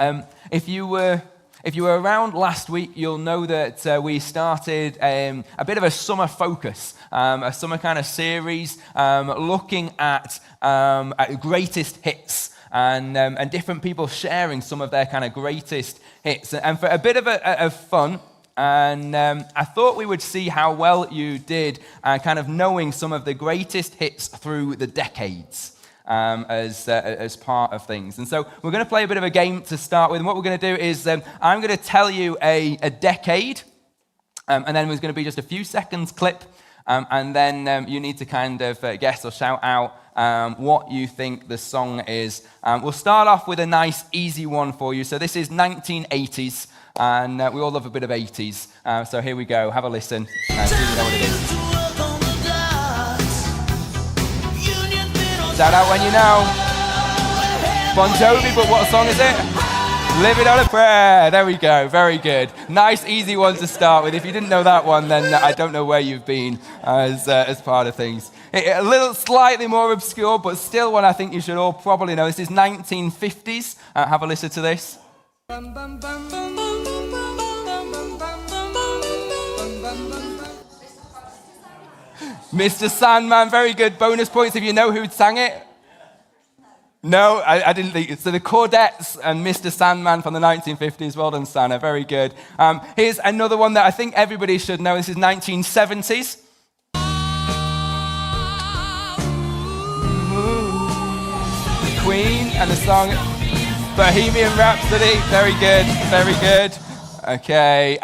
If you were around last week, you'll know that we started a bit of a summer focus, a summer kind of series looking at greatest hits and different people sharing some of their kind of greatest hits. And for a bit of fun, and I thought we would see how well you did kind of knowing some of the greatest hits through the decades. As part of things. And so we're going to play a bit of a game to start with. And what we're going to do is I'm going to tell you a decade, and then there's going to be just a few seconds clip, and then you need to kind of guess or shout out what you think the song is. We'll start off with a nice, easy one for you. So this is 1980s, and we all love a bit of 80s. So here we go. Have a listen and see if you know what it is. Shout out when you know. Bon Jovi, but what song is it? Living on a Prayer. There we go. Very good. Nice, easy one to start with. If you didn't know that one, then I don't know where you've been as part of things. A little slightly more obscure, but still one I think you should all probably know. This is 1950s. Have a listen to this. Mr. Sandman, very good. Bonus points if you know who'd sang it. No, I didn't think. So the Chordettes and Mr. Sandman from the 1950s. Well done, Santa. Very good. Here's another one that I think everybody should know. This is 1970s. Queen and the song Bohemian Rhapsody. Very good. Very good. Okay.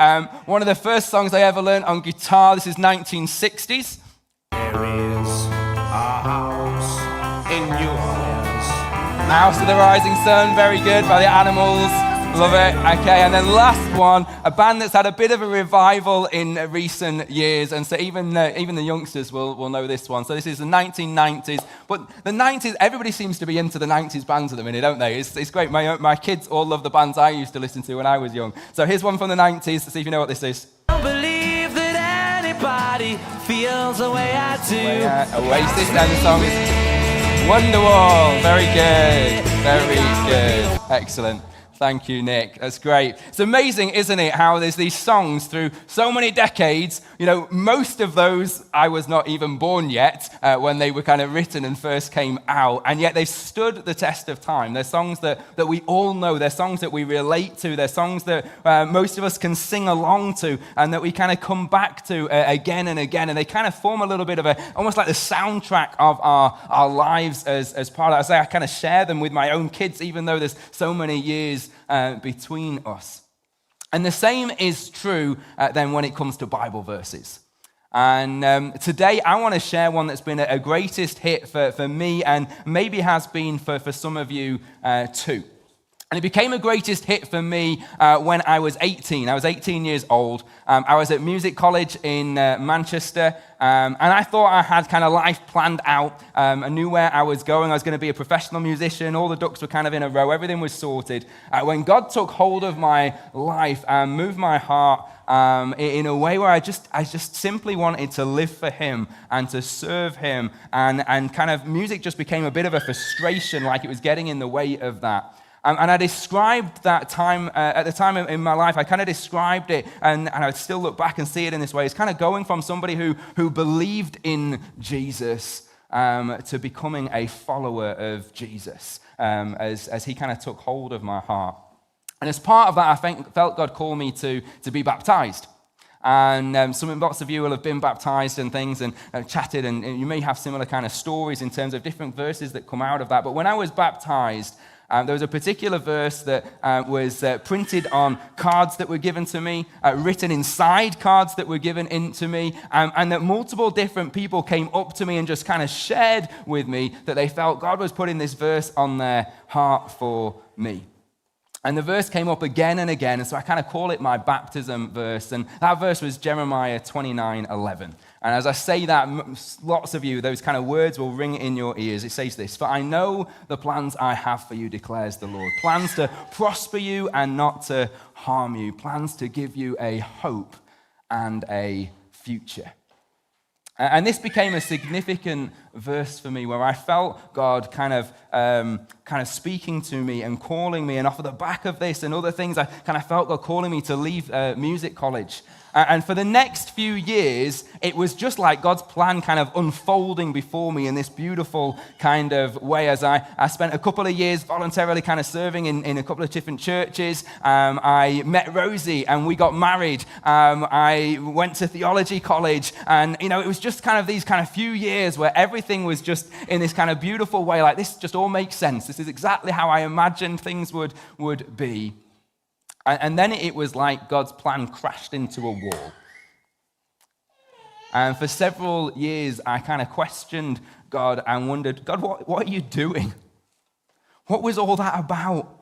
One of the first songs I ever learned on guitar. This is 1960s. There is a house in New Orleans. House of the Rising Sun, very good, by the Animals. Love it. Okay, and then last one, a band that's had a bit of a revival in recent years, and so even the youngsters will know this one. So this is the 1990s, but the 90s, everybody seems to be into the 90s bands at the minute, don't they? It's great. My kids all love the bands I used to listen to when I was young. So here's one from the 90s. Let's see if you know what this is. Anybody feels the way I do. Oasis, and the song is Wonderwall. Very good. Very good. Excellent. Thank you, Nick. That's great. It's amazing, isn't it, how there's these songs through so many decades. You know, most of those I was not even born yet when they were kind of written and first came out, and yet they've stood the test of time. They're songs that we all know. They're songs that we relate to. They're songs that most of us can sing along to and that we kind of come back to again and again, and they kind of form a little bit of almost like the soundtrack of our lives as part of that. I kind of share them with my own kids, even though there's so many years between us. And the same is true then when it comes to Bible verses. And today I want to share one that's been a greatest hit for me and maybe has been for some of you too. And it became a greatest hit for me when I was 18. I was 18 years old. I was at music college in Manchester, and I thought I had kind of life planned out. I knew where I was going. I was going to be a professional musician. All the ducks were kind of in a row. Everything was sorted. When God took hold of my life and moved my heart in a way where I just simply wanted to live for Him and to serve Him, and kind of music just became a bit of a frustration, like it was getting in the way of that. And I described that time, at the time in my life, I kind of described it, and I still look back and see it in this way. It's kind of going from somebody who believed in Jesus to becoming a follower of Jesus as He kind of took hold of my heart. And as part of that, I felt God call me to be baptized. And lots of you will have been baptized and things and chatted, and you may have similar kind of stories in terms of different verses that come out of that. But when I was baptized, there was a particular verse that was printed on cards that were given to me, written inside cards that were given into me, and that multiple different people came up to me and just kind of shared with me that they felt God was putting this verse on their heart for me. And the verse came up again and again, and so I kind of call it my baptism verse. And that verse was Jeremiah 29:11. And as I say that, lots of you, those kind of words will ring in your ears. It says this: "For I know the plans I have for you, declares the Lord. Plans to prosper you and not to harm you. Plans to give you a hope and a future." And this became a significant verse for me where I felt God kind of speaking to me and calling me. And off of the back of this and other things, I kind of felt God calling me to leave music college. And for the next few years, it was just like God's plan kind of unfolding before me in this beautiful kind of way as I spent a couple of years voluntarily kind of serving in a couple of different churches. I met Rosie and we got married. I went to theology college and, it was just kind of these kind of few years where everything was just in this kind of beautiful way, like this just all makes sense. This is exactly how I imagined things would be. And then it was like God's plan crashed into a wall. And for several years, I kind of questioned God and wondered, God, what are you doing? What was all that about?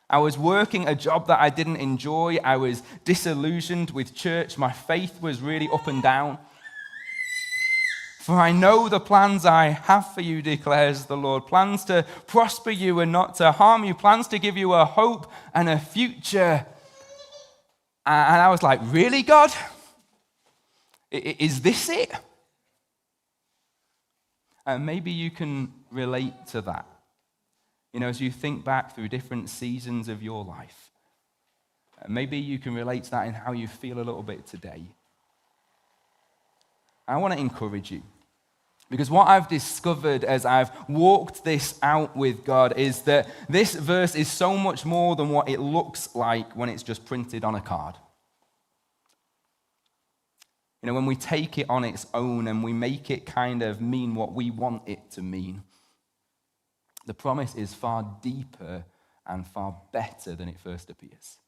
I was working a job that I didn't enjoy. I was disillusioned with church. My faith was really up and down. For I know the plans I have for you, declares the Lord. Plans to prosper you and not to harm you. Plans to give you a hope and a future. And I was like, really, God? Is this it? And maybe you can relate to that. As you think back through different seasons of your life. Maybe you can relate to that in how you feel a little bit today. I want to encourage you. Because what I've discovered as I've walked this out with God is that this verse is so much more than what it looks like when it's just printed on a card. When we take it on its own and we make it kind of mean what we want it to mean, the promise is far deeper and far better than it first appears.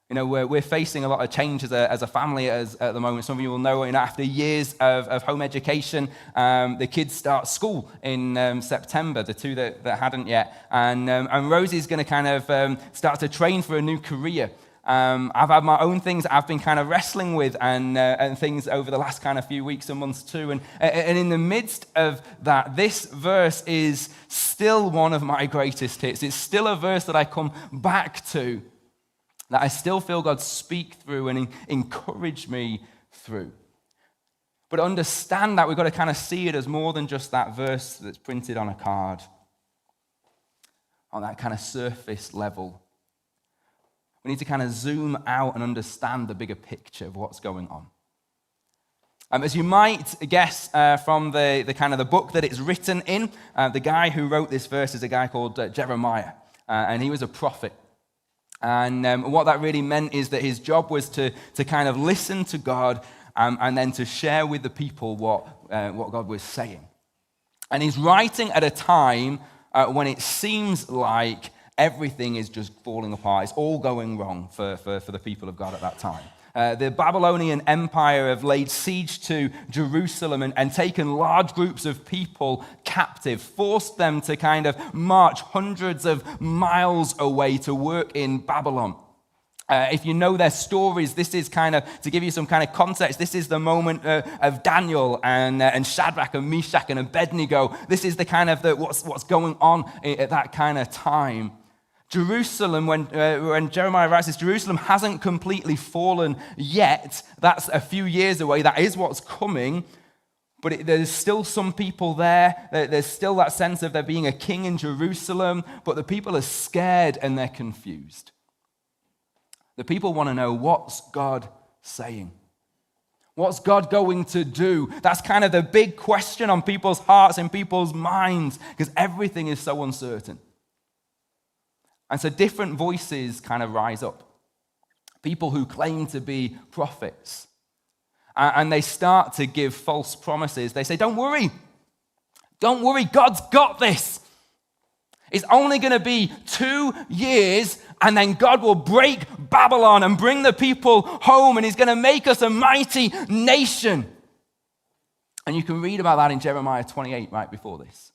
We're facing a lot of change as a family at the moment. Some of you will know, after years of home education, the kids start school in September, the two that hadn't yet. And Rosie's going to kind of start to train for a new career. I've had my own things I've been kind of wrestling with and things over the last kind of few weeks and months too. And in the midst of that, this verse is still one of my greatest hits. It's still a verse that I come back to, that I still feel God speak through and encourage me through. But understand that we've got to kind of see it as more than just that verse that's printed on a card, on that kind of surface level. We need to kind of zoom out and understand the bigger picture of what's going on. As you might guess from the kind of the book that it's written in, the guy who wrote this verse is a guy called Jeremiah, and he was a prophet. And what that really meant is that his job was to kind of listen to God and then to share with the people what God was saying. And he's writing at a time when it seems like everything is just falling apart. It's all going wrong for the people of God at that time. The Babylonian Empire have laid siege to Jerusalem and taken large groups of people captive, forced them to kind of march hundreds of miles away to work in Babylon. If you know their stories, this is kind of, to give you some kind of context, this is the moment of Daniel and Shadrach and Meshach and Abednego. This is the kind of what's going on at that kind of time. Jerusalem, when Jeremiah writes this, Jerusalem hasn't completely fallen yet. That's a few years away. That is what's coming. But there's still some people there. There's still that sense of there being a king in Jerusalem. But the people are scared and they're confused. The people want to know, what's God saying? What's God going to do? That's kind of the big question on people's hearts and people's minds, because everything is so uncertain. And so different voices kind of rise up. People who claim to be prophets. And they start to give false promises. They say, don't worry, God's got this. It's only going to be 2 years, and then God will break Babylon and bring the people home, and he's going to make us a mighty nation. And you can read about that in Jeremiah 28 right before this.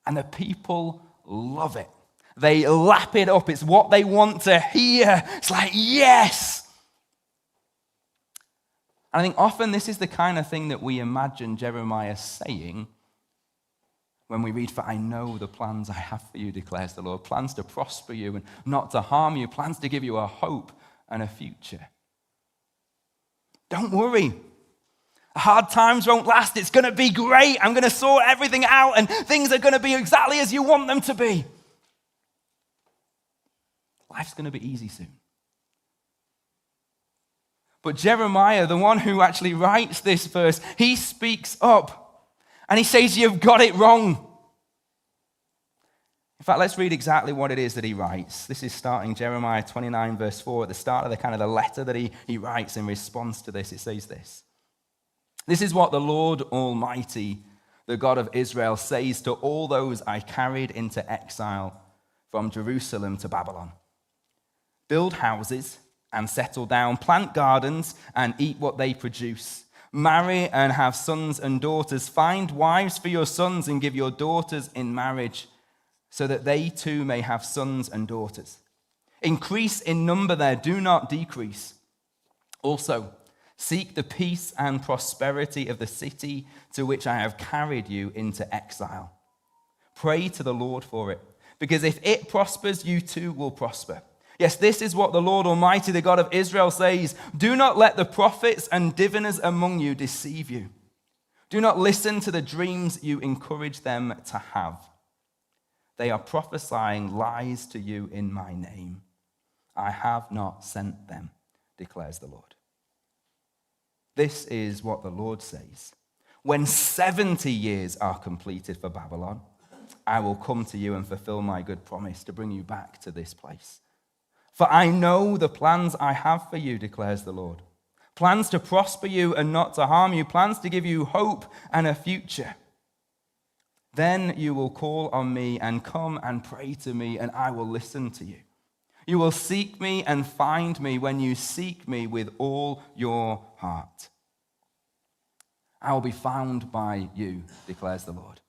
And the people love it. They lap it up. It's what they want to hear. It's like, yes. And I think often this is the kind of thing that we imagine Jeremiah saying when we read, for I know the plans I have for you, declares the Lord. Plans to prosper you and not to harm you. Plans to give you a hope and a future. Don't worry. Hard times won't last. It's going to be great. I'm going to sort everything out and things are going to be exactly as you want them to be. Life's going to be easy soon. But Jeremiah, the one who actually writes this verse, he speaks up and he says, you've got it wrong. In fact, let's read exactly what it is that he writes. This is starting Jeremiah 29, verse 4, at the start of the letter that he writes in response to this. It says this. This is what the Lord Almighty, the God of Israel, says to all those I carried into exile from Jerusalem to Babylon. Build houses and settle down, plant gardens and eat what they produce. Marry and have sons and daughters. Find wives for your sons and give your daughters in marriage, so that they too may have sons and daughters. Increase in number there, do not decrease. Also, seek the peace and prosperity of the city to which I have carried you into exile. Pray to the Lord for it, because if it prospers, you too will prosper. Yes, this is what the Lord Almighty, the God of Israel, says. Do not let the prophets and diviners among you deceive you. Do not listen to the dreams you encourage them to have. They are prophesying lies to you in my name. I have not sent them, declares the Lord. This is what the Lord says. When 70 years are completed for Babylon, I will come to you and fulfill my good promise to bring you back to this place. For I know the plans I have for you, declares the Lord. Plans to prosper you and not to harm you, plans to give you hope and a future. Then you will call on me and come and pray to me, and I will listen to you. You will seek me and find me when you seek me with all your heart. I will be found by you, declares the Lord,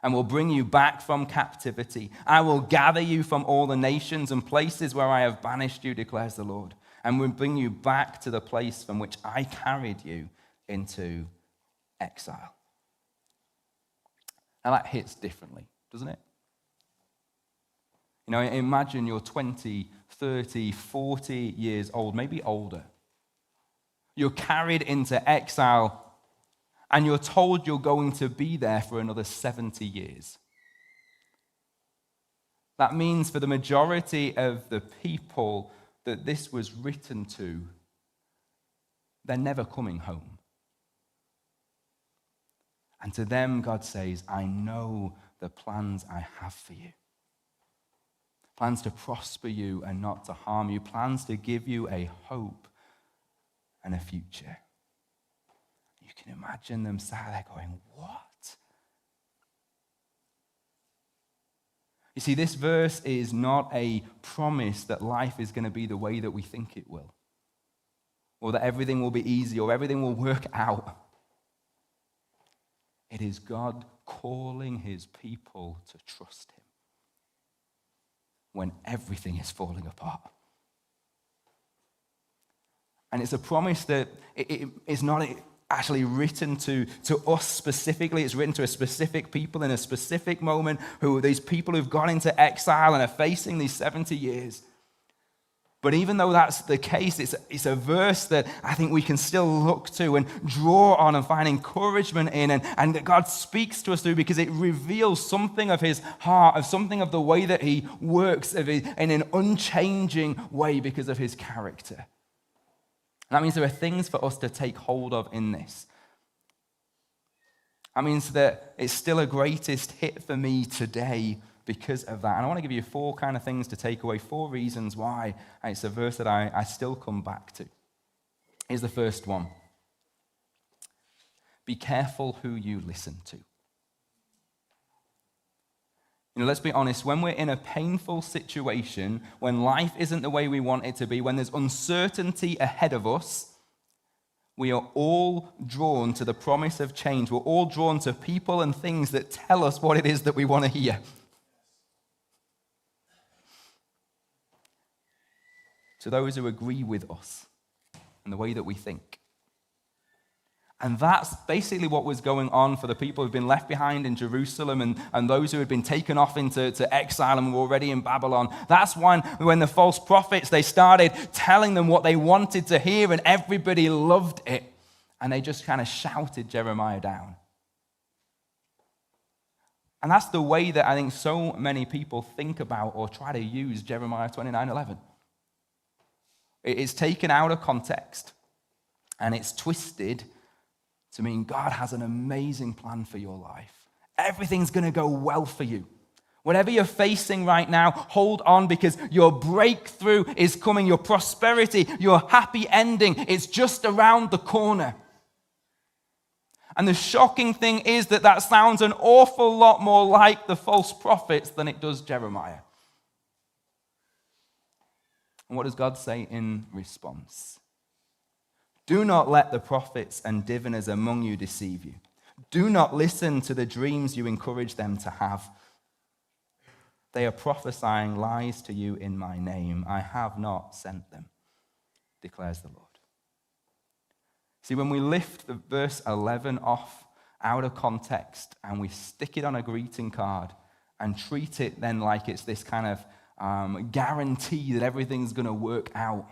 and will bring you back from captivity. I will gather you from all the nations and places where I have banished you, declares the Lord, and will bring you back to the place from which I carried you into exile. Now that hits differently, doesn't it? You know, imagine you're 20, 30, 40 years old, maybe older. You're carried into exile, and you're told you're going to be there for another 70 years. That means for the majority of the people that this was written to, they're never coming home. And to them, God says, I know the plans I have for you. Plans to prosper you and not to harm you. Plans to give you a hope and a future. You can imagine them sat there going, what? You see, this verse is not a promise that life is going to be the way that we think it will, or that everything will be easy, or everything will work out. It is God calling his people to trust him when everything is falling apart. And it's a promise that it is not actually written to us specifically. It's written to a specific people in a specific moment, who are these people who've gone into exile and are facing these 70 years. But even though that's the case, it's a verse that I think we can still look to and draw on and find encouragement in, and that God speaks to us through, because it reveals something of his heart, of something of the way that he works in an unchanging way because of his character. And that means there are things for us to take hold of in this. That means that it's still a greatest hit for me today because of that. And I want to give you 4 kind of things to take away, 4 reasons why it's a verse that I still come back to. Here's the first one. Be careful who you listen to. You know, let's be honest, when we're in a painful situation, when life isn't the way we want it to be, when there's uncertainty ahead of us, we are all drawn to the promise of change. We're all drawn to people and things that tell us what it is that we want to hear. To those who agree with us and the way that we think. And that's basically what was going on for the people who've been left behind in Jerusalem and those who had been taken off into exile and were already in Babylon. That's when the false prophets, they started telling them what they wanted to hear, and everybody loved it. And they just kind of shouted Jeremiah down. And that's the way that I think so many people think about or try to use Jeremiah 29:11. It's taken out of context and it's twisted to mean God has an amazing plan for your life. Everything's going to go well for you. Whatever you're facing right now, hold on, because your breakthrough is coming. Your prosperity, your happy ending, it's just around the corner. And the shocking thing is that sounds an awful lot more like the false prophets than it does Jeremiah. And what does God say in response? Do not let the prophets and diviners among you deceive you. Do not listen to the dreams you encourage them to have. They are prophesying lies to you in my name. I have not sent them, declares the Lord. See, when we lift the verse 11 off out of context and we stick it on a greeting card and treat it then like it's this kind of guarantee that everything's going to work out,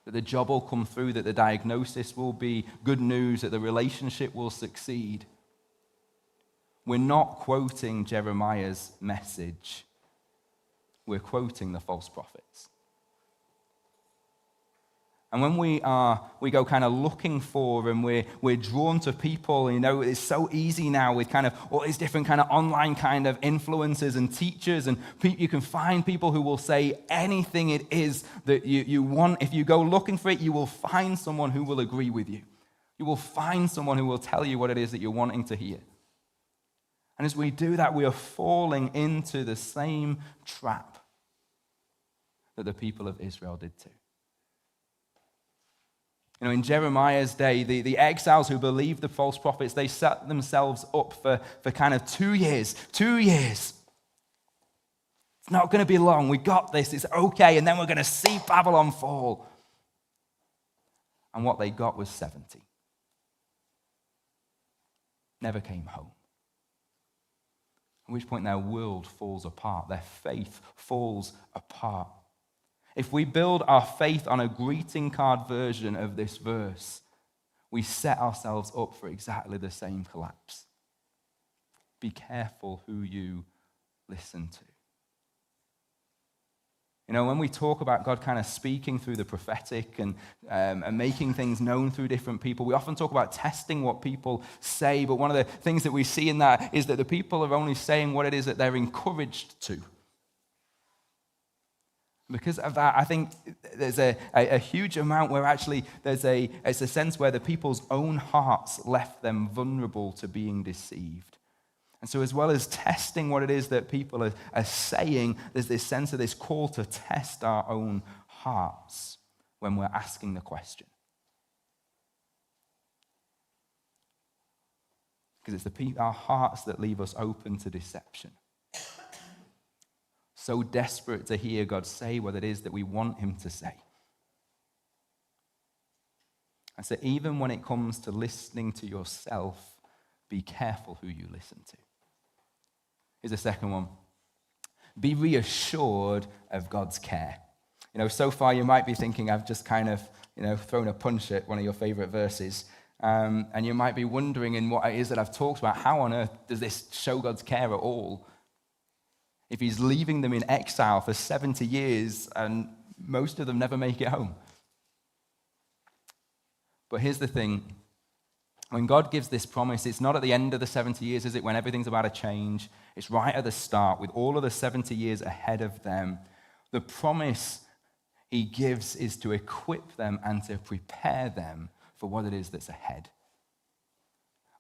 that the job will come through, that the diagnosis will be good news, that the relationship will succeed, we're not quoting Jeremiah's message. We're quoting the false prophets. And when we go kind of looking for and we're drawn to people, it's so easy now with kind of all these different kind of online kind of influencers and teachers, and you can find people who will say anything it is that you want. If you go looking for it, you will find someone who will agree with you. You will find someone who will tell you what it is that you're wanting to hear. And as we do that, we are falling into the same trap that the people of Israel did too. In Jeremiah's day, the exiles who believed the false prophets, they set themselves up for kind of 2 years. 2 years. It's not going to be long. We got this. It's okay. And then we're going to see Babylon fall. And what they got was 70. Never came home. At which point their world falls apart. Their faith falls apart. If we build our faith on a greeting card version of this verse, we set ourselves up for exactly the same collapse. Be careful who you listen to. When we talk about God kind of speaking through the prophetic and making things known through different people, we often talk about testing what people say, but one of the things that we see in that is that the people are only saying what it is that they're encouraged to. Because of that, I think there's a huge amount where actually it's a sense where the people's own hearts left them vulnerable to being deceived. And so as well as testing what it is that people are saying, there's this sense of this call to test our own hearts when we're asking the question. Because it's our hearts that leave us open to deception. So desperate to hear God say what it is that we want him to say. And so even when it comes to listening to yourself, be careful who you listen to. Here's the second one. Be reassured of God's care. So far you might be thinking I've just kind of, thrown a punch at one of your favorite verses. And you might be wondering in what it is that I've talked about, how on earth does this show God's care at all? If he's leaving them in exile for 70 years and most of them never make it home. But here's the thing. When God gives this promise, it's not at the end of the 70 years, is it? When everything's about to change. It's right at the start with all of the 70 years ahead of them. The promise he gives is to equip them and to prepare them for what it is that's ahead.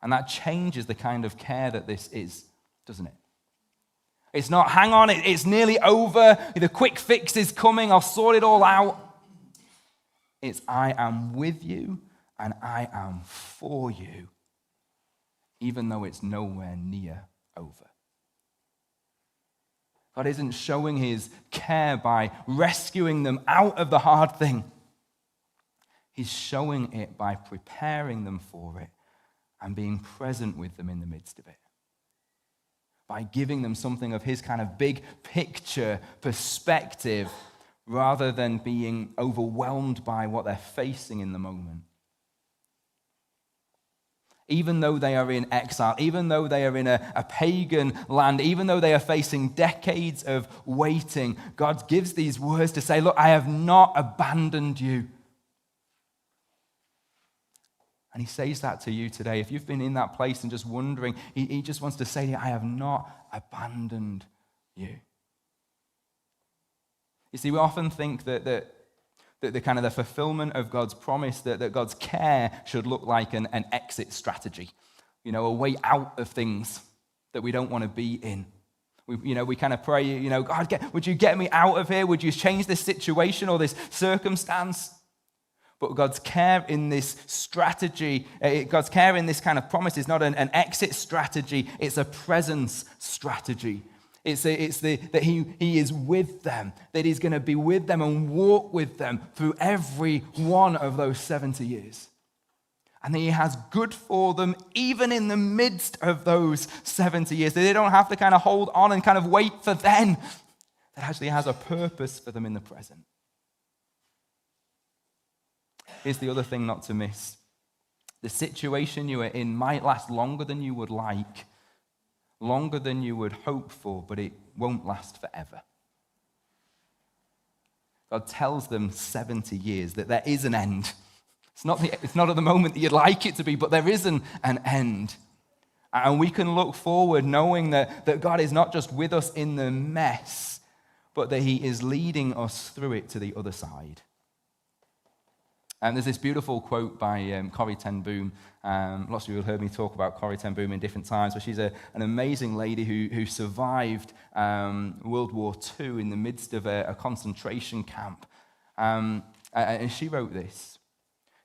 And that changes the kind of care that this is, doesn't it? It's not, hang on, it's nearly over. The quick fix is coming. I'll sort it all out. It's, I am with you and I am for you, even though it's nowhere near over. God isn't showing his care by rescuing them out of the hard thing. He's showing it by preparing them for it and being present with them in the midst of it. By giving them something of his kind of big picture perspective rather than being overwhelmed by what they're facing in the moment. Even though they are in exile, even though they are in a pagan land, even though they are facing decades of waiting, God gives these words to say, look, I have not abandoned you. And he says that to you today. If you've been in that place and just wondering, he just wants to say to you, I have not abandoned you. You see, we often think that the kind of the fulfillment of God's promise, that God's care should look like an exit strategy, a way out of things that we don't want to be in. We kind of pray, God, would you get me out of here? Would you change this situation or this circumstance? But God's care in this strategy, God's care in this kind of promise is not an exit strategy, it's a presence strategy. It's that he is with them, that he's going to be with them and walk with them through every one of those 70 years. And that he has good for them even in the midst of those 70 years. That they don't have to kind of hold on and kind of wait for then. That actually has a purpose for them in the present. Here's the other thing not to miss. The situation you are in might last longer than you would like, longer than you would hope for, but it won't last forever. God tells them 70 years, that there is an end. It's not at the moment that you'd like it to be, but there is an end. And we can look forward knowing that God is not just with us in the mess, but that he is leading us through it to the other side. And there's this beautiful quote by Corrie ten Boom. Lots of you have heard me talk about Corrie ten Boom in different times, but she's an amazing lady who survived World War II in the midst of a concentration camp. And she wrote this.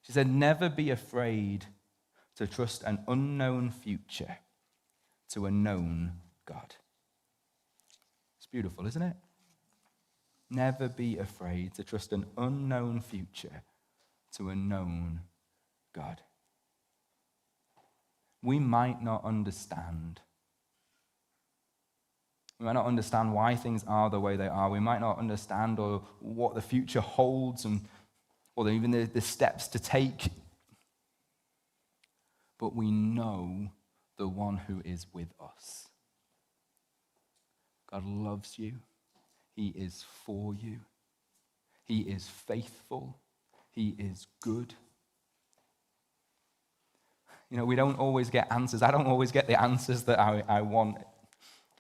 She said, "Never be afraid to trust an unknown future to a known God." It's beautiful, isn't it? Never be afraid to trust an unknown future to a known God. We might not understand. We might not understand why things are the way they are. We might not understand or what the future holds or even the steps to take. But we know the one who is with us. God loves you. He is for you. He is faithful. He is good. We don't always get answers. I don't always get the answers that I want.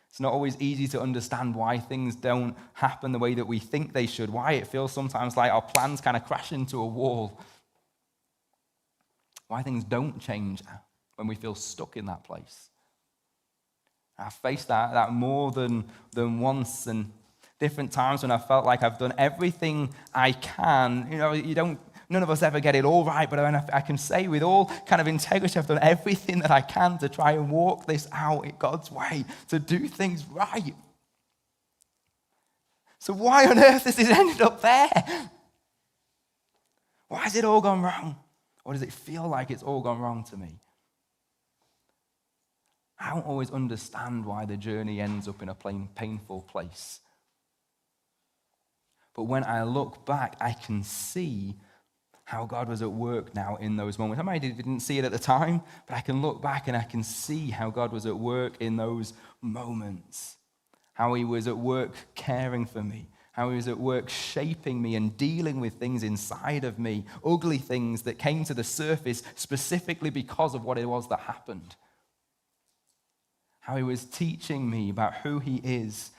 It's not always easy to understand why things don't happen the way that we think they should, why it feels sometimes like our plans kind of crash into a wall, why things don't change when we feel stuck in that place. I've faced that more than once, and different times when I felt like I've done everything I can. None of us ever get it all right, but I can say with all kind of integrity, I've done everything that I can to try and walk this out in God's way, to do things right. So why on earth has it ended up there? Why has it all gone wrong? Or does it feel like it's all gone wrong to me? I don't always understand why the journey ends up in a painful place. But when I look back, I can see how God was at work now in those moments. I maybe didn't see it at the time, but I can look back and I can see how God was at work in those moments. How he was at work caring for me. How he was at work shaping me and dealing with things inside of me. Ugly things that came to the surface specifically because of what it was that happened. How he was teaching me about who he is.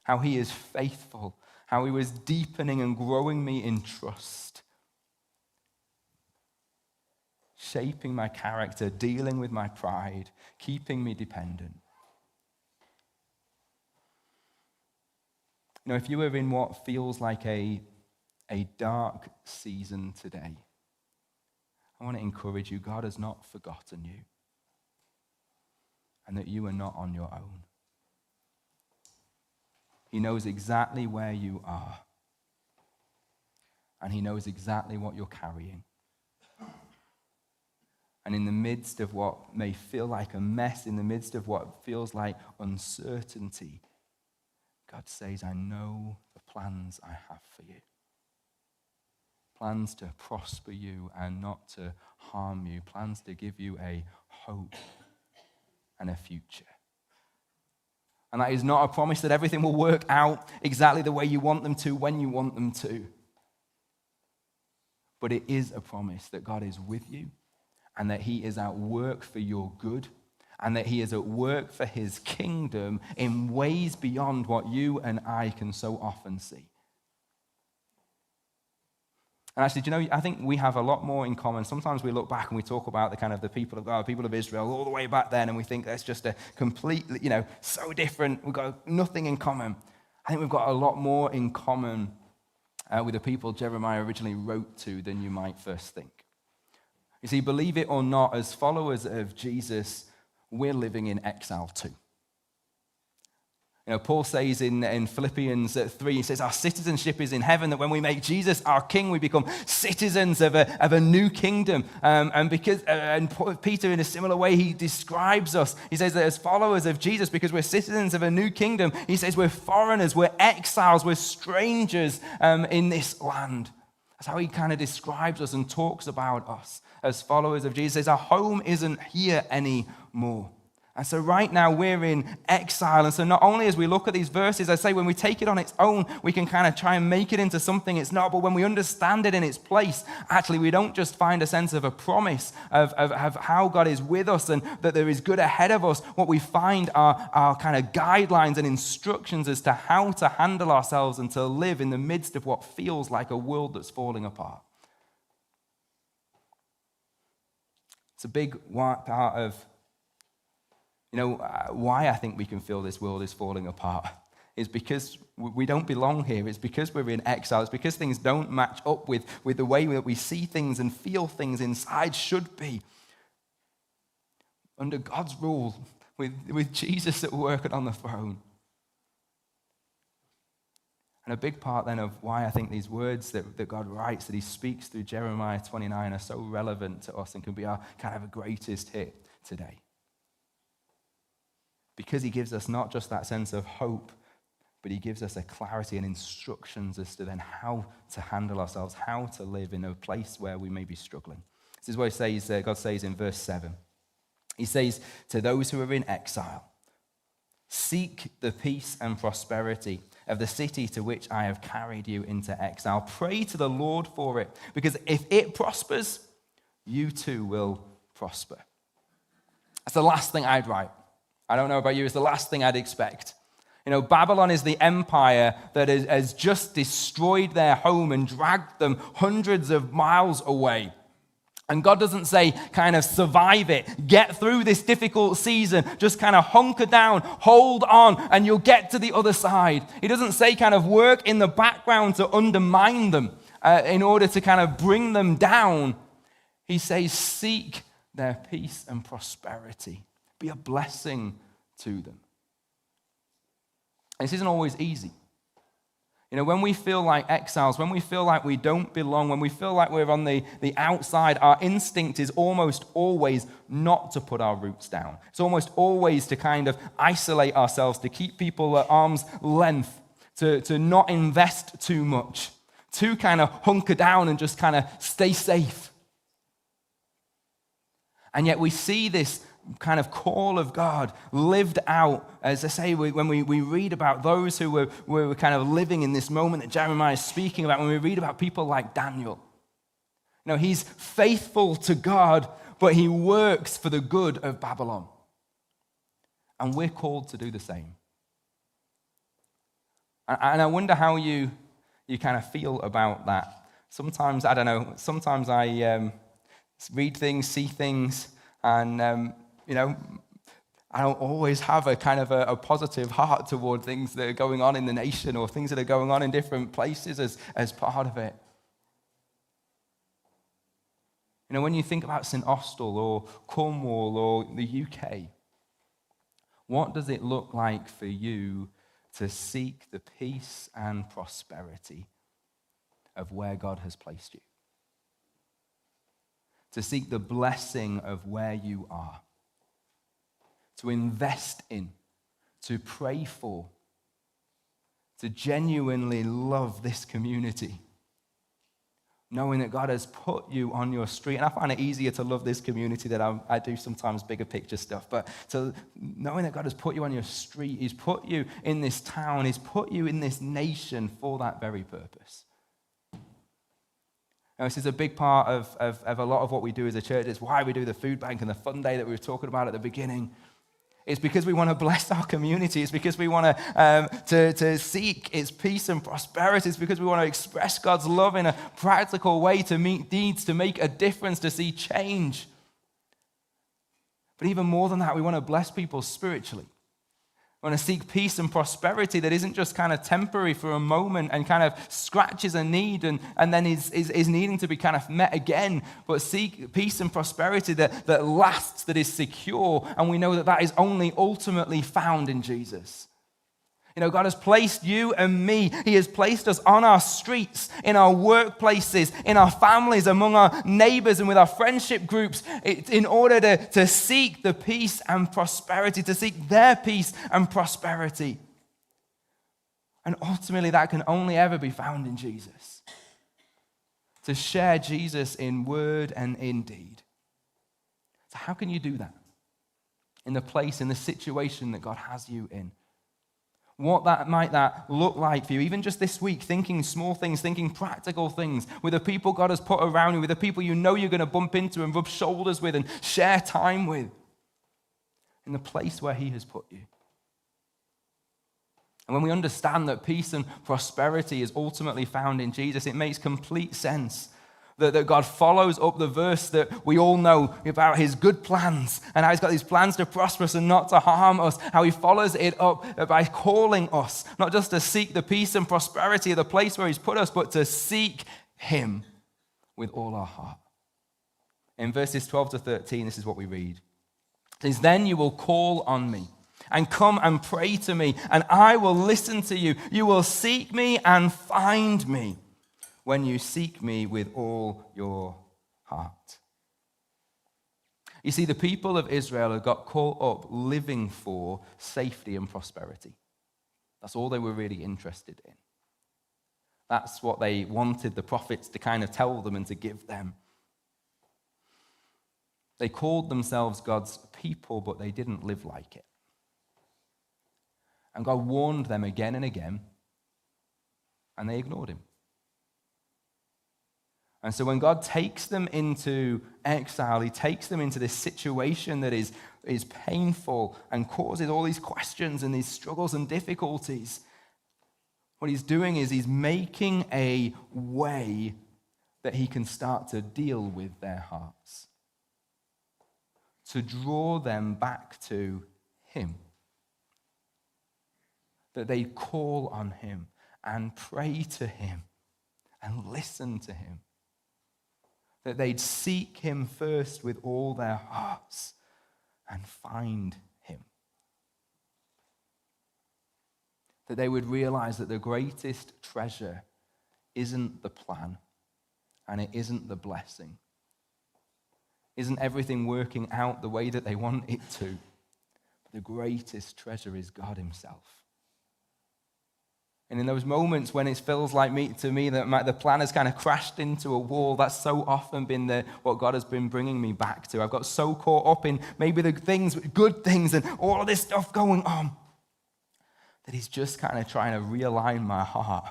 How he is faithful. How he was deepening and growing me in trust. Shaping my character, dealing with my pride, keeping me dependent. If you are in what feels like a dark season today, I want to encourage you, God has not forgotten you, and that you are not on your own. He knows exactly where you are, and he knows exactly what you're carrying. And in the midst of what may feel like a mess, in the midst of what feels like uncertainty, God says, I know the plans I have for you. Plans to prosper you and not to harm you. Plans to give you a hope and a future. And that is not a promise that everything will work out exactly the way you want them to, when you want them to. But it is a promise that God is with you and that he is at work for your good and that he is at work for his kingdom in ways beyond what you and I can so often see. And actually, do you know, I think we have a lot more in common. Sometimes we look back and we talk about the kind of the people of God, people of Israel, all the way back then, and we think that's just a completely, so different. We've got nothing in common. I think we've got a lot more in common with the people Jeremiah originally wrote to than you might first think. You see, believe it or not, as followers of Jesus, we're living in exile too. Paul says in Philippians 3, he says, our citizenship is in heaven, that when we make Jesus our king, we become citizens of a new kingdom. And Peter, in a similar way, he describes us. He says that as followers of Jesus, because we're citizens of a new kingdom, he says we're foreigners, we're exiles, we're strangers in this land. That's how he kind of describes us and talks about us as followers of Jesus. He says our home isn't here anymore. And so right now we're in exile. And so not only as we look at these verses, I say when we take it on its own, we can kind of try and make it into something it's not. But when we understand it in its place, actually we don't just find a sense of a promise of how God is with us and that there is good ahead of us. What we find are kind of guidelines and instructions as to how to handle ourselves and to live in the midst of what feels like a world that's falling apart. It's a big part of why I think we can feel this world is falling apart is because we don't belong here. It's because we're in exile. It's because things don't match up with the way that we see things and feel things inside should be. Under God's rule, with Jesus at work and on the throne. And a big part then of why I think these words that God writes, that he speaks through Jeremiah 29 are so relevant to us and can be our kind of a greatest hit today. Because he gives us not just that sense of hope, but he gives us a clarity and instructions as to then how to handle ourselves, how to live in a place where we may be struggling. This is what God says in verse 7. He says, to those who are in exile, seek the peace and prosperity of the city to which I have carried you into exile. Pray to the Lord for it, because if it prospers, you too will prosper. That's the last thing I'd write. I don't know about you, it's the last thing I'd expect. Babylon is the empire that has just destroyed their home and dragged them hundreds of miles away. And God doesn't say, kind of survive it, get through this difficult season, just kind of hunker down, hold on, and you'll get to the other side. He doesn't say kind of work in the background to undermine them in order to kind of bring them down. He says, seek their peace and prosperity. Be a blessing to them. And this isn't always easy. When we feel like exiles, when we feel like we don't belong, when we feel like we're on the outside, our instinct is almost always not to put our roots down. It's almost always to kind of isolate ourselves, to keep people at arm's length, to not invest too much, to kind of hunker down and just kind of stay safe. And yet we see this kind of call of God lived out, as I say, when we read about those who were kind of living in this moment that Jeremiah is speaking about, when we read about people like Daniel. He's faithful to God, but he works for the good of Babylon. And we're called to do the same. And I wonder how you kind of feel about that. Sometimes, I don't know, sometimes I read things, see things, and I don't always have a kind of a positive heart toward things that are going on in the nation or things that are going on in different places as part of it. When you think about St. Austell or Cornwall or the UK, what does it look like for you to seek the peace and prosperity of where God has placed you? to seek the blessing of where you are, to invest in, to pray for, to genuinely love this community, knowing that God has put you on your street. And I find it easier to love this community than I do sometimes bigger picture stuff. But knowing that God has put you on your street, he's put you in this town, he's put you in this nation for that very purpose. Now, this is a big part of a lot of what we do as a church. It's why we do the food bank and the fun day that we were talking about at the beginning. It's because we want to bless our community. It's because we want to seek its peace and prosperity. It's because we want to express God's love in a practical way, to meet needs, to make a difference, to see change. But even more than that, we want to bless people spiritually. We want to seek peace and prosperity that isn't just kind of temporary for a moment and kind of scratches a need and then is needing to be kind of met again, but seek peace and prosperity that lasts, that is secure, and we know that that is only ultimately found in Jesus. You know, God has placed you and me. He has placed us on our streets, in our workplaces, in our families, among our neighbors, and with our friendship groups in order to seek the peace and prosperity, to seek their peace and prosperity. And ultimately, that can only ever be found in Jesus. To share Jesus in word and in deed. So how can you do that? In the place, in the situation that God has you in. What might that look like for you? Even just this week, thinking small things, thinking practical things with the people God has put around you, with the people you know you're going to bump into and rub shoulders with and share time with. In the place where he has put you. And when we understand that peace and prosperity is ultimately found in Jesus, it makes complete sense that God follows up the verse that we all know about his good plans and how he's got these plans to prosper us and not to harm us, how he follows it up by calling us, not just to seek the peace and prosperity of the place where he's put us, but to seek him with all our heart. In verses 12 to 13, this is what we read. It says, "Then you will call on me and come and pray to me, and I will listen to you. You will seek me and find me when you seek me with all your heart." You see, the people of Israel had got caught up living for safety and prosperity. That's all they were really interested in. That's what they wanted the prophets to kind of tell them and to give them. They called themselves God's people, but they didn't live like it. And God warned them again and again, and they ignored him. And so when God takes them into exile, he takes them into this situation that is painful and causes all these questions and these struggles and difficulties. What he's doing is he's making a way that he can start to deal with their hearts, to draw them back to him. That they call on him and pray to him and listen to him. That they'd seek him first with all their hearts and find him. That they would realize that the greatest treasure isn't the plan and it isn't the blessing. Isn't everything working out the way that they want it to? But the greatest treasure is God himself. And in those moments when it feels like to me that the plan has kind of crashed into a wall, that's so often been what God has been bringing me back to. I've got so caught up in maybe the things, good things, and all of this stuff going on, that he's just kind of trying to realign my heart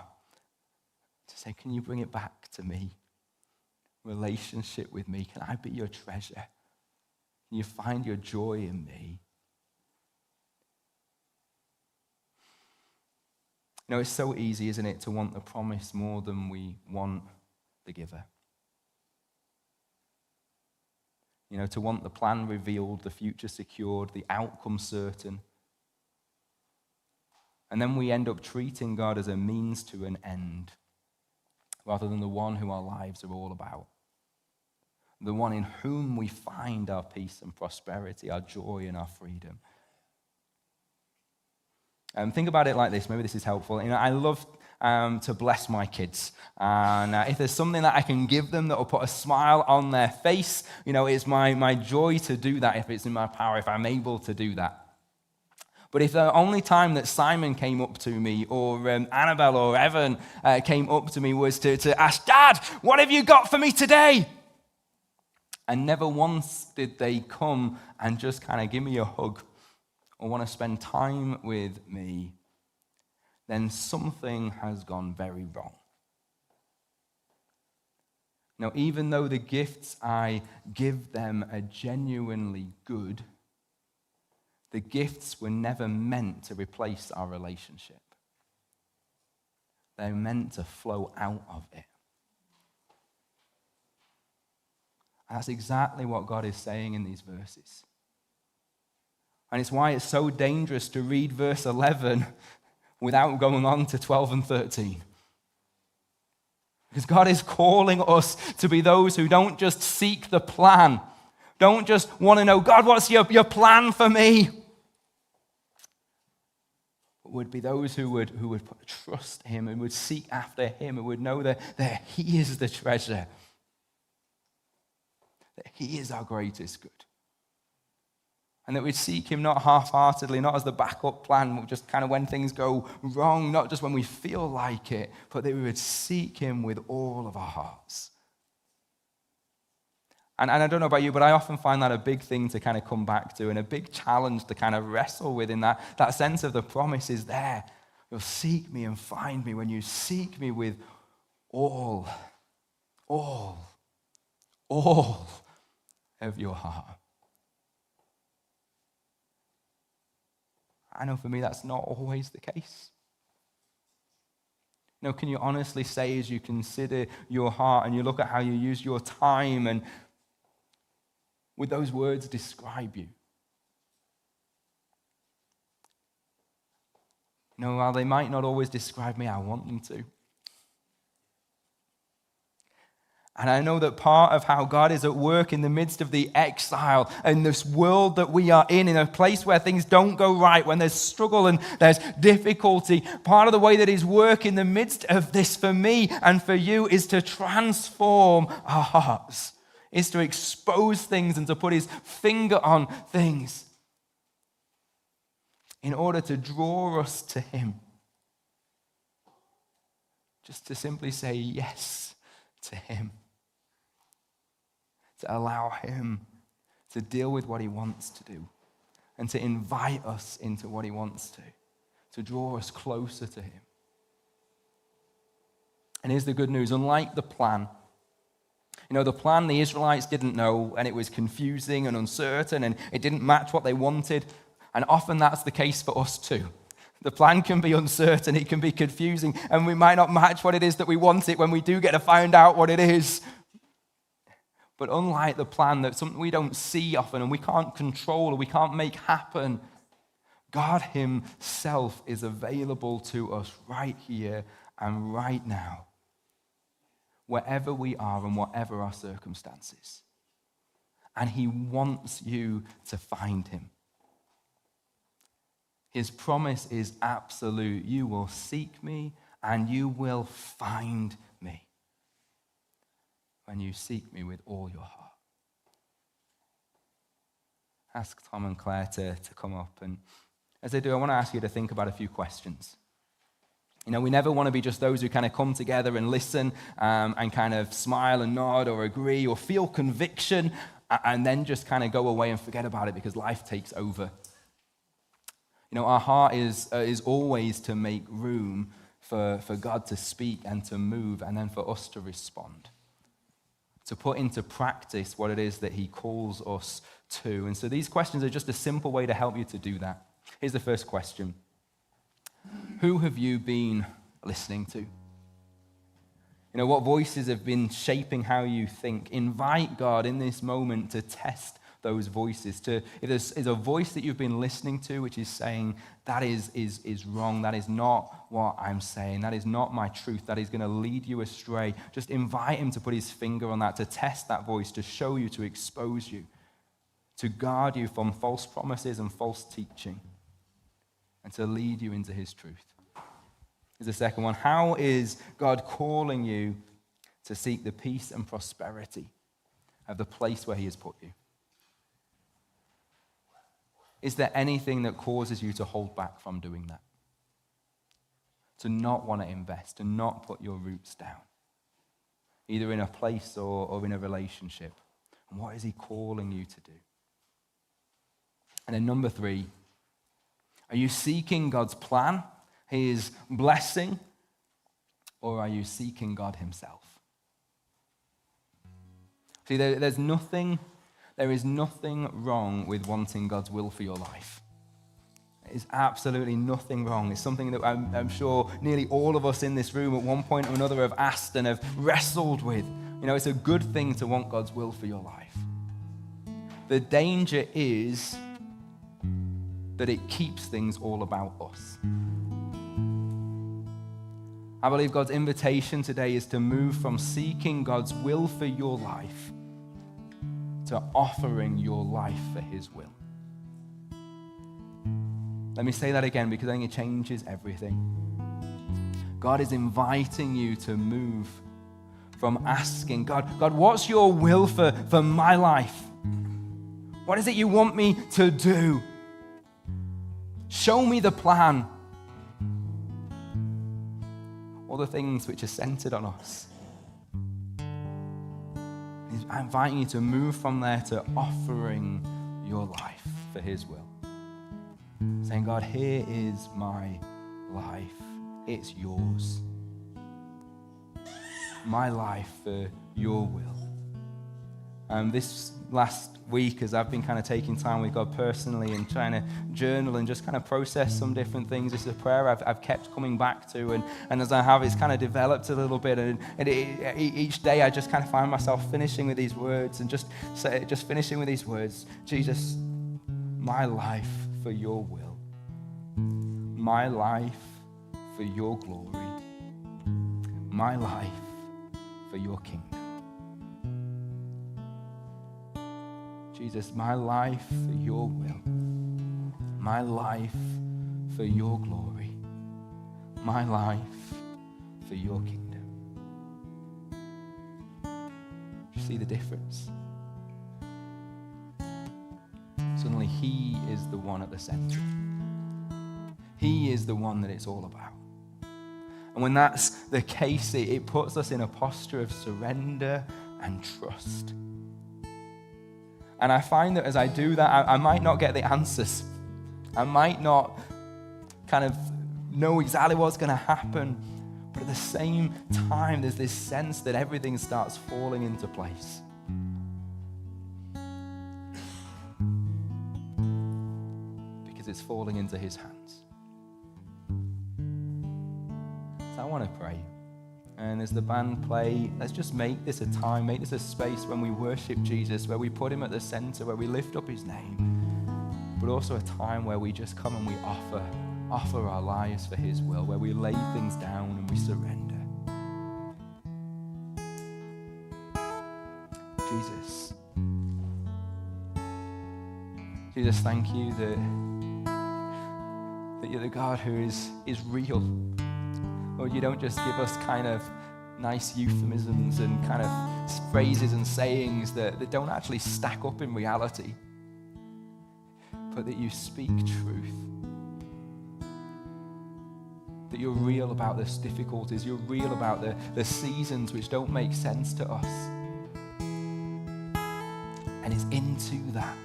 to say, can you bring it back to me? Relationship with me. Can I be your treasure? Can you find your joy in me? You know, it's so easy, isn't it, to want the promise more than we want the giver. You know, to want the plan revealed, the future secured, the outcome certain. And then we end up treating God as a means to an end, rather than the one who our lives are all about. The one in whom we find our peace and prosperity, our joy and our freedom. Think about it like this. Maybe this is helpful. You know, I to bless my kids. And if there's something that I can give them that will put a smile on their face, it's my joy to do that if it's in my power, if I'm able to do that. But if the only time that Simon came up to me or Annabelle or Evan came up to me was to ask, Dad, what have you got for me today? And never once did they come and just kind of give me a hug or want to spend time with me, then something has gone very wrong. Now, even though the gifts I give them are genuinely good, the gifts were never meant to replace our relationship. They're meant to flow out of it. And that's exactly what God is saying in these verses. And it's why it's so dangerous to read verse 11 without going on to 12 and 13. Because God is calling us to be those who don't just seek the plan, don't just want to know, God, what's your plan for me? Would be those who would trust him and would seek after him and would know that he is the treasure, that he is our greatest good. And that we'd seek him not half-heartedly, not as the backup plan, just kind of when things go wrong, not just when we feel like it, but that we would seek him with all of our hearts. And I don't know about you, but I often find that a big thing to kind of come back to and a big challenge to kind of wrestle with in that sense of the promise is there. You'll seek me and find me when you seek me with all of your heart. I know for me that's not always the case. Can you honestly say as you consider your heart and you look at how you use your time and would those words describe you? While they might not always describe me, I want them to. And I know that part of how God is at work in the midst of the exile and this world that we are in a place where things don't go right, when there's struggle and there's difficulty, part of the way that He's work in the midst of this for me and for you is to transform our hearts, is to expose things and to put His finger on things in order to draw us to Him. Just to simply say yes to Him. To allow Him to deal with what He wants to do and to invite us into what He wants to draw us closer to Him. And here's the good news. Unlike the plan, the plan the Israelites didn't know, and it was confusing and uncertain, and it didn't match what they wanted. And often that's the case for us too. The plan can be uncertain, it can be confusing, and we might not match what it is that we want it when we do get to find out what it is. But unlike the plan, that's something we don't see often and we can't control or we can't make happen, God Himself is available to us right here and right now, wherever we are and whatever our circumstances. And He wants you to find Him. His promise is absolute. You will seek me and you will find me when you seek me with all your heart. Ask Tom and Claire to come up. And as they do, I want to ask you to think about a few questions. We never want to be just those who kind of come together and listen and kind of smile and nod or agree or feel conviction and then just kind of go away and forget about it because life takes over. Our heart is always to make room for God to speak and to move and then for us to respond, to put into practice what it is that He calls us to. And so these questions are just a simple way to help you to do that. Here's the first question. Who have you been listening to? What voices have been shaping how you think? Invite God in this moment to test those voices. If there's a voice that you've been listening to which is saying, that is wrong, that is not what I'm saying, that is not my truth, that is going to lead you astray, just invite Him to put His finger on that, to test that voice, to show you, to expose you, to guard you from false promises and false teaching, and to lead you into His truth. is the second one. How is God calling you to seek the peace and prosperity of the place where he has put you? Is there anything that causes you to hold back from doing that? To not want to invest, to not put your roots down, either in a place or in a relationship? And what is he calling you to do? And then number 3, are you seeking God's plan, his blessing, or are you seeking God himself? See, there is nothing wrong with wanting God's will for your life. There is absolutely nothing wrong. It's something that I'm sure nearly all of us in this room at one point or another have asked and have wrestled with. You know, it's a good thing to want God's will for your life. The danger is that it keeps things all about us. I believe God's invitation today is to move from seeking God's will for your life to offering your life for his will. Let me say that again because I think it changes everything. God is inviting you to move from asking, God, what's your will for my life? What is it you want me to do? Show me the plan. All the things which are centered on us. He's inviting you to move from there to offering your life for his will. Saying, God, here is my life. It's yours. My life for your will. This last week, as I've been kind of taking time with God personally and trying to journal and just kind of process some different things, this is a prayer I've kept coming back to, and as I have, it's kind of developed a little bit, and each day I just kind of find myself finishing with these words and just finishing with these words. Jesus, my life for your will, my life for your glory, my life for your kingdom. Jesus, my life for your will, my life for your glory, my life for your kingdom. You see the difference? Suddenly he is the one at the center. He is the one that it's all about. And when that's the case, it puts us in a posture of surrender and trust. And I find that as I do that, I might not get the answers. I might not kind of know exactly what's going to happen. But at the same time, there's this sense that everything starts falling into place. Because it's falling into his hands. So I want to pray. And as the band play, let's just make this a time, make this a space when we worship Jesus, where we put him at the center, where we lift up his name, but also a time where we just come and we offer our lives for his will, where we lay things down and we surrender. Jesus, thank you that you're the God who is real. Lord, you don't just give us kind of nice euphemisms and kind of phrases and sayings that don't actually stack up in reality, but that you speak truth. That you're real about this difficulties. You're real about the seasons which don't make sense to us. And it's into that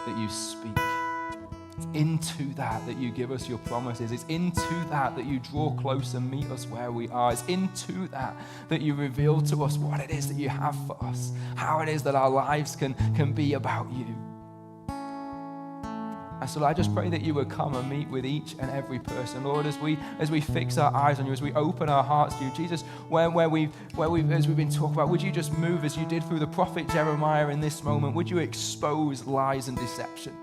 you speak. It's into that you give us your promises. It's into that you draw close and meet us where we are. It's into that you reveal to us what it is that you have for us, how it is that our lives can be about you. And so I just pray that you would come and meet with each and every person. Lord, as we fix our eyes on you, as we open our hearts to you, Jesus, where we've as we've been talking about, would you just move as you did through the prophet Jeremiah in this moment? Would you expose lies and deception?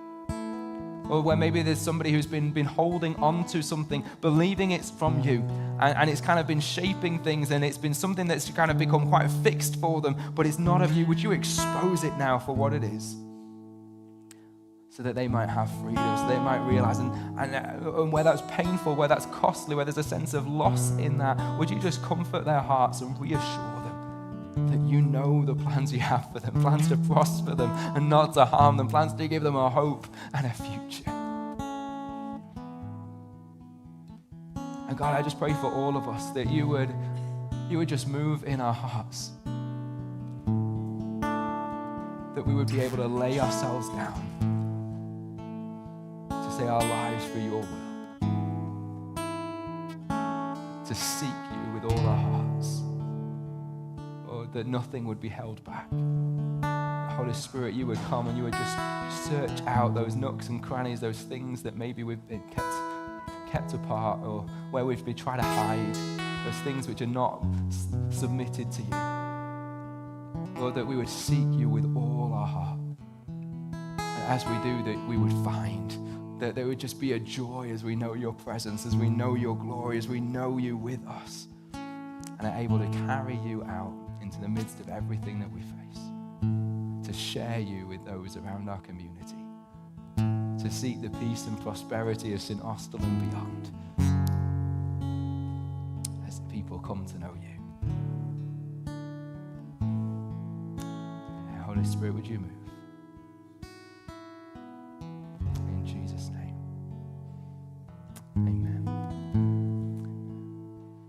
Or where maybe there's somebody who's been holding on to something, believing it's from you, and it's kind of been shaping things, and it's been something that's kind of become quite fixed for them, but it's not of you. Would you expose it now for what it is? so that they might have freedom, so they might realize, and where that's painful, where that's costly, where there's a sense of loss in that, would you just comfort their hearts and reassure them that you know the plans you have for them, plans to prosper them and not to harm them, plans to give them a hope and a future. And God, I just pray for all of us that you would just move in our hearts, that we would be able to lay ourselves down to say our lives for your will, to seek you with all our hearts, Lord, that nothing would be held back. Holy Spirit, you would come and you would just search out those nooks and crannies, those things that maybe we've been kept apart, or where we've been trying to hide, those things which are not submitted to you. Lord, that we would seek you with all our heart. And as we do, that we would find that there would just be a joy as we know your presence, as we know your glory, as we know you with us, and are able to carry you out into the midst of everything that we face, to share you with those around our community, to seek the peace and prosperity of St. Austell and beyond, as people come to know you. Holy Spirit, would you move?